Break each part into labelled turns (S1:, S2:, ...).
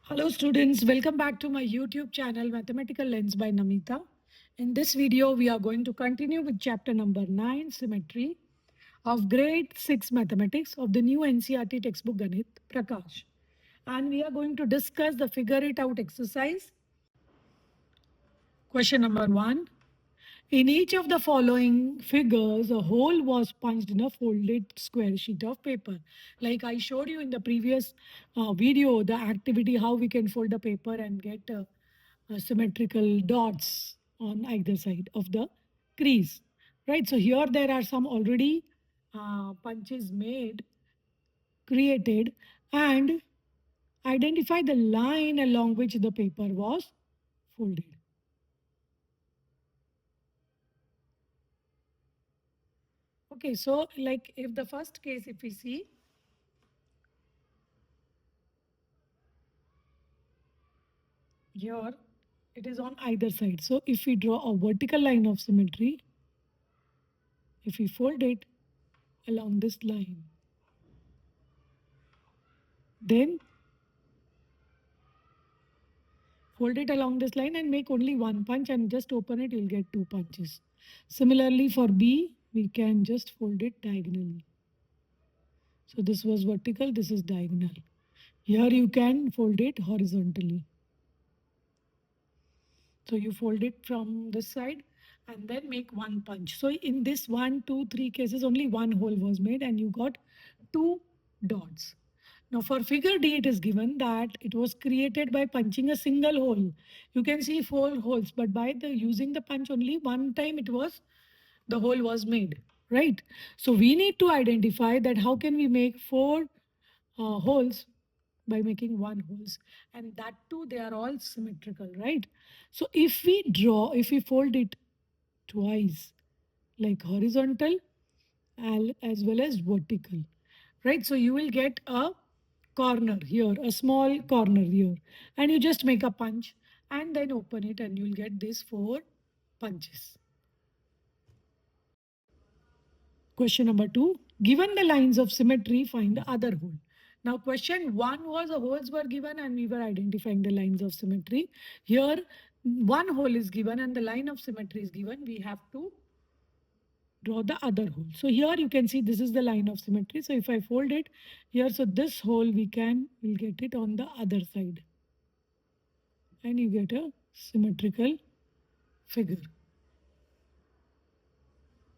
S1: Hello students, welcome back to my YouTube channel Mathematical Lens by Namita. In this video, we are going to continue with chapter number 9, Symmetry of grade 6 Mathematics of the new NCERT textbook Ganitha, Prakash. And we are going to discuss the figure it out exercise. Question number 1. In each of the following figures, a hole was punched in a folded square sheet of paper. Like I showed you in the previous video, the activity, how we can fold a paper and get symmetrical dots on either side of the crease. Right, so here there are some already punches made, created, and identify the line along which the paper was folded. Okay, so like if the first case, if we see, here it is on either side. So if we draw a vertical line of symmetry, if we fold it along this line, then fold it along this line and make only one punch and just open it, you'll get two punches. Similarly for B, we can just fold it diagonally. So this was vertical, this is diagonal. Here you can fold it horizontally. So you fold it from this side and then make one punch. So in this 1, 2, 3 cases, only one hole was made and you got two dots. Now for figure D, it is given that it was created by punching a single hole. You can see 4 holes, but by the using the punch only one time the hole was made, right? So we need to identify that how can we make 4 holes by making one holes, and that too they are all symmetrical, right? So if we fold it twice, like horizontal as well as vertical, right? So you will get a corner here, a small corner here, and you just make a punch and then open it and you'll get these 4 punches. Question number 2. Given the lines of symmetry, find the other hole. Now question 1 was the holes were given and we were identifying the lines of symmetry. Here one hole is given and the line of symmetry is given. We have to draw the other hole. So here you can see this is the line of symmetry. So if I fold it here, so this hole we'll get it on the other side. And you get a symmetrical figure.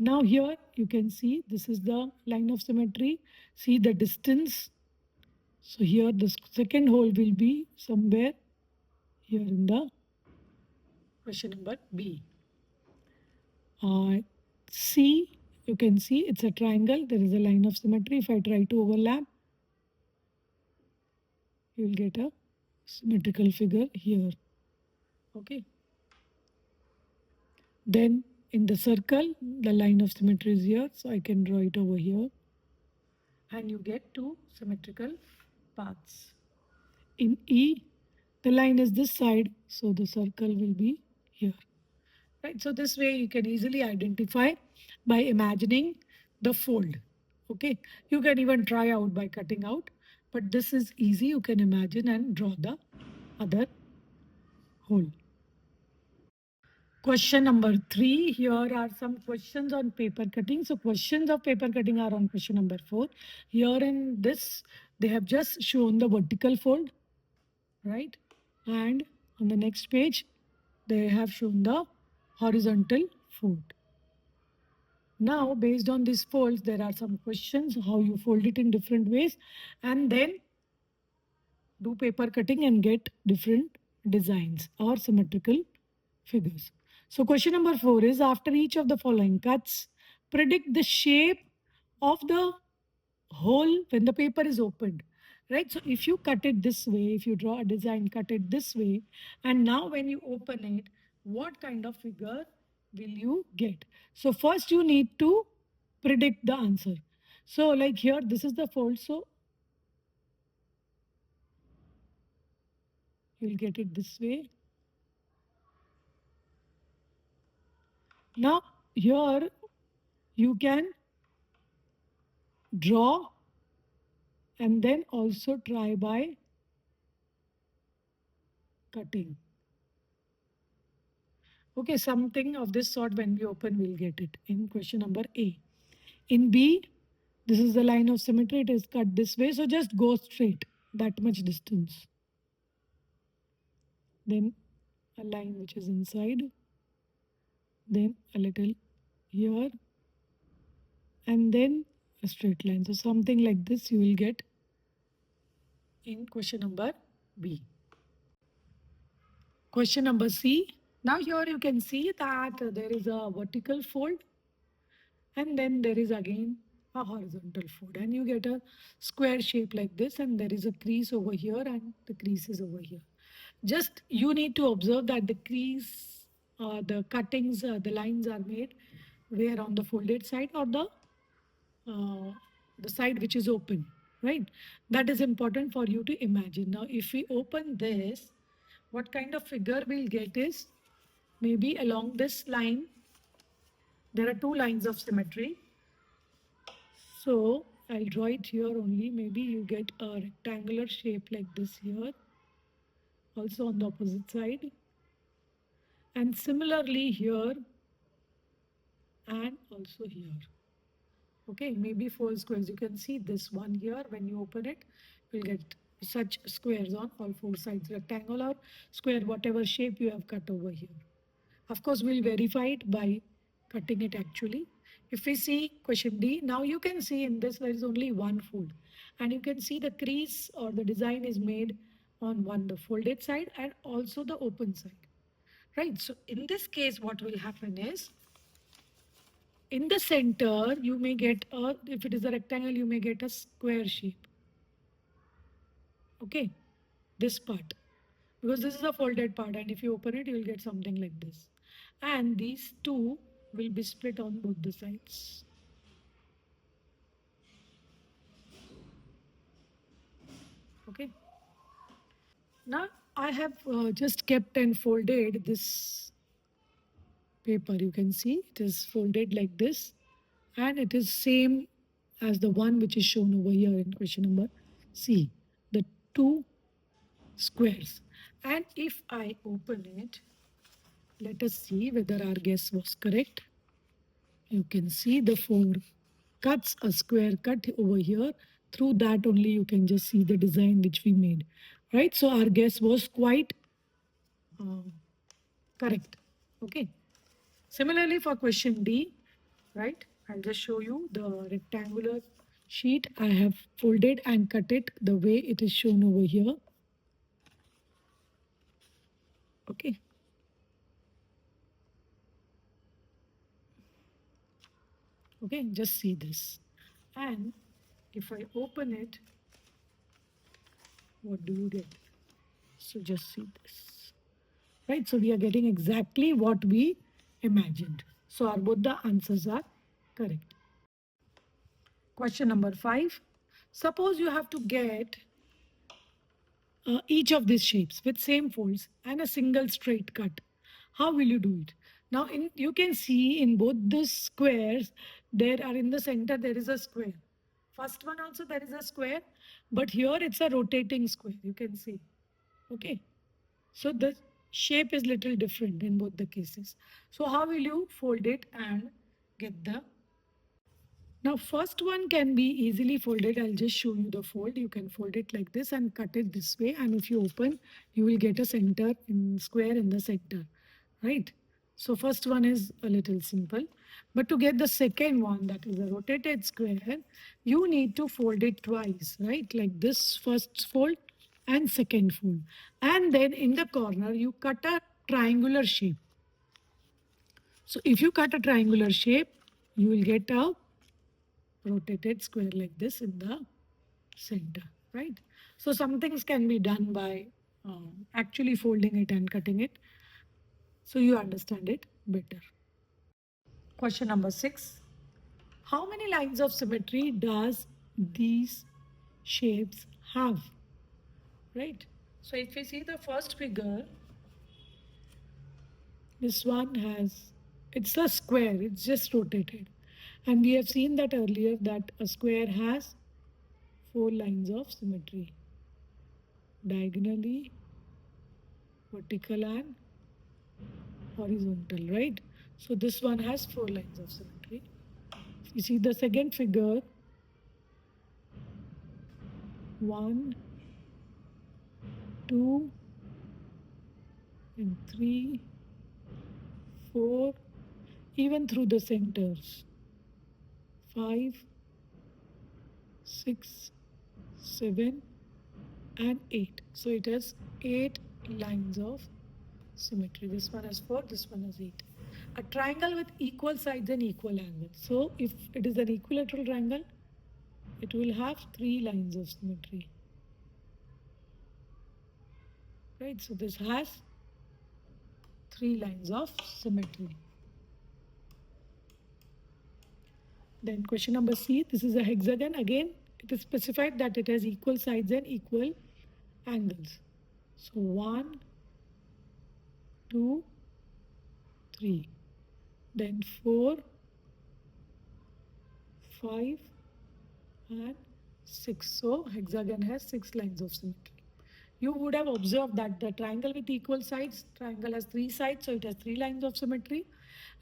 S1: Now here you can see this is the line of symmetry. See the distance. So here the second hole will be somewhere here in the question number B. C, you can see it's a triangle. There is a line of symmetry. If I try to overlap, you will get a symmetrical figure here. Okay. Then in the circle, the line of symmetry is here. So I can draw it over here. And you get two symmetrical paths. In E, the line is this side. So the circle will be here. Right, so this way you can easily identify by imagining the fold. Okay, you can even try out by cutting out, but this is easy. You can imagine and draw the other hole. Question number 3. Here are some questions on paper cutting. So questions of paper cutting are on question number 4. Here in this, they have just shown the vertical fold, right? And on the next page, they have shown the horizontal fold. Now, based on these folds, there are some questions, how you fold it in different ways, and then do paper cutting and get different designs or symmetrical figures. So question number 4 is, after each of the following cuts, predict the shape of the hole when the paper is opened. Right, so if you cut it this way, if you draw a design, cut it this way, and now when you open it, what kind of figure will you get? So first you need to predict the answer. So like here, this is the fold, so you'll get it this way. Now here you can draw and then also try by cutting. Okay, something of this sort when we open, we'll get it in question number A. In B, this is the line of symmetry. It is cut this way. So just go straight that much distance. Then a line which is inside. Then a little here. And then a straight line. So something like this you will get in question number B. Question number C. Now here you can see that there is a vertical fold and then there is again a horizontal fold and you get a square shape like this and there is a crease over here and the crease is over here. Just you need to observe that the crease, the cuttings, the lines are made where on the folded side or uh, the side which is open, right? That is important for you to imagine. Now, if we open this, what kind of figure we'll get is maybe along this line, there are two lines of symmetry. So I'll draw it here only. Maybe you get a rectangular shape like this here, also on the opposite side. And similarly here and also here. Okay, maybe four squares. You can see this one here. When you open it, you'll get such squares on all four sides, rectangle or square, whatever shape you have cut over here. Of course, we'll verify it by cutting it actually. If we see question D, now you can see in this there is only one fold. And you can see the crease or the design is made on one, the folded side and also the open side. Right, so in this case, what will happen is, in the center, you may get a, if it is a rectangle, you may get a square shape. Okay, this part. Because this is a folded part and if you open it, you will get something like this. And these two will be split on both the sides. Okay. Now I have just kept and folded this paper. You can see it is folded like this and it is same as the one which is shown over here in question number C. The two squares. And if I open it, let us see whether our guess was correct. You can see the four cuts, a square cut over here. Through that only you can just see the design which we made. Right? So our guess was quite uh, correct. Okay. Similarly for question D, right? I'll just show you the rectangular sheet. I have folded and cut it the way it is shown over here. Okay. Okay, just see this. And if I open it, what do you get? So just see this. Right, so we are getting exactly what we imagined. So our both the answers are correct. Question number 5. Suppose you have to get each of these shapes with same folds and a single straight cut. How will you do it? Now you can see in both these squares, there are in the center there is a square. First one also there is a square, but here it's a rotating square. You can see. Okay. So the shape is little different in both the cases. So how will you fold it and get the... Now first one can be easily folded. I'll just show you the fold. You can fold it like this and cut it this way. And if you open, you will get a center in square in the center, right? So first one is a little simple. But to get the second one, that is a rotated square, you need to fold it twice, right? Like this first fold and second fold. And then in the corner, you cut a triangular shape. So if you cut a triangular shape, you will get a rotated square like this in the center, right? So some things can be done by actually folding it and cutting it, so you understand it better. Question number 6. How many lines of symmetry does these shapes have? Right? So if we see the first figure, this one has, it's a square, it's just rotated. And we have seen that earlier that a square has 4 lines of symmetry. Diagonally, vertical and horizontal, right? So this one has 4 lines of symmetry. If you see the second figure, 1, 2, and 3, 4, even through the centers, 5, 6, 7, and 8. So it has 8 lines of symmetry. This one has 4, this one has 8. A triangle with equal sides and equal angles. So if it is an equilateral triangle, it will have 3 lines of symmetry. Right, so this has 3 lines of symmetry. Then question number C, this is a hexagon. Again, it is specified that it has equal sides and equal angles. So 1, 2, 3. Then 4, 5, and 6. So hexagon has 6 lines of symmetry. You would have observed that the triangle with equal sides, triangle has 3 sides, so it has 3 lines of symmetry.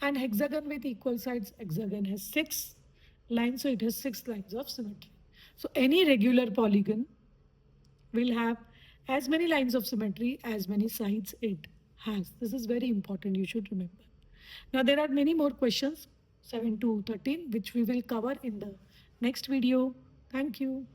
S1: And hexagon with equal sides, hexagon has 6 lines, so it has 6 lines of symmetry. So any regular polygon will have as many lines of symmetry as many sides it has. This is very important, you should remember. Now there are many more questions, 7 to 13, which we will cover in the next video. Thank you.